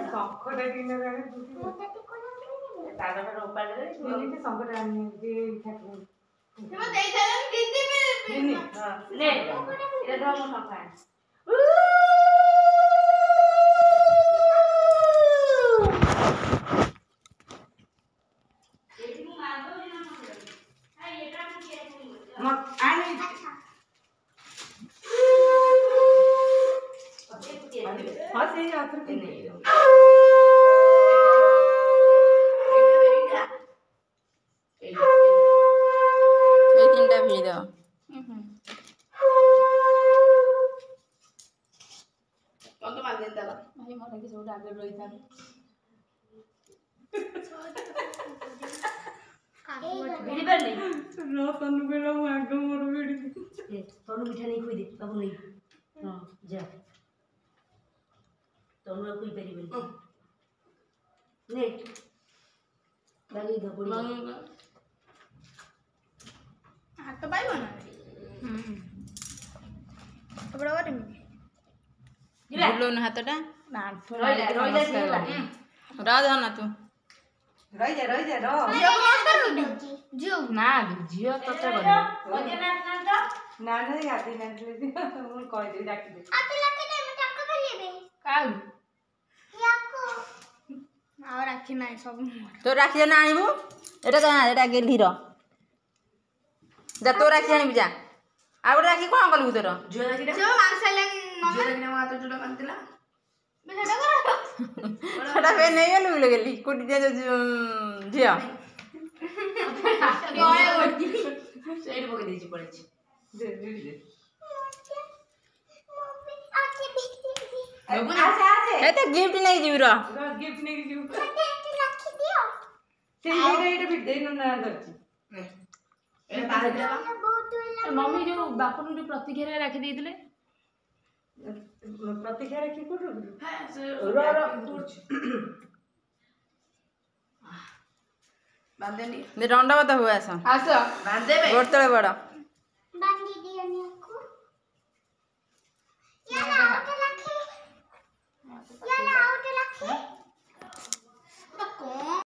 ଶଙ୍ଖଟା ଟିକେ ତାର ଉପାୟ ଶଙ୍ଖଟା ଆଣି हाँ से यात्रा के नहीं এই তিনটা ভিড় দাও কত মান দেন দাদা ভাই মনে কিছু ওটা আগে রইতাম ভিড় পারলি রতন বেলা আগে মোর ভিড় তনু মিঠা নেই খুই দে বাবু নেই হ্যাঁ যা তনু আর খুই পারিবেন নে লাগি দা পড়ি হাত তো পাইব না তোমরা ওরে বুলো না হাতটা না রই যা রাধা না তু রই যা র জিও মাস্টার জিও না ঝিও কত বলে না না আদি না দিলে মন কই দে ডাকি দে আতে লাগতে দে আমি টাকা ফেলিবে কাউ ইয়াকো আর রাখি নাই সব তো রাখি না আনিবু এটা গেলির যা তো রাখি আনিবি যা আর গোটে রাখি কোন কলবু তোর জিও রাখি দে জিও মাংসাইলেন জিও রাখি না মা তো জুড়া কান্তিলা বেটা করো সেটা ফে নেই গেলু গেলি কুটি দিয়ে ঝিও জয় ওটি সেইটা বকে দিয়েছি পড়েছি দে দে মম্মি আকে বিক্রি আছে আছে এই তো গিফট নেই যাবি র গিফট নেই দিও একটু রাখি দিও সেই এইটা বিট দেই না দচ্ছি এটা তারে দেবা বহুত হইলা মম্মি যে বাপন যে প্রতীক্ষারে রাখি দিয়েছিলে প্রতীক্ষা রাখি কোটো হ্যাঁ র করছি বাঁধেনি দণ্ডবত হুয়ে আস আসো বাঁধ দেবে গোড় তলে বড়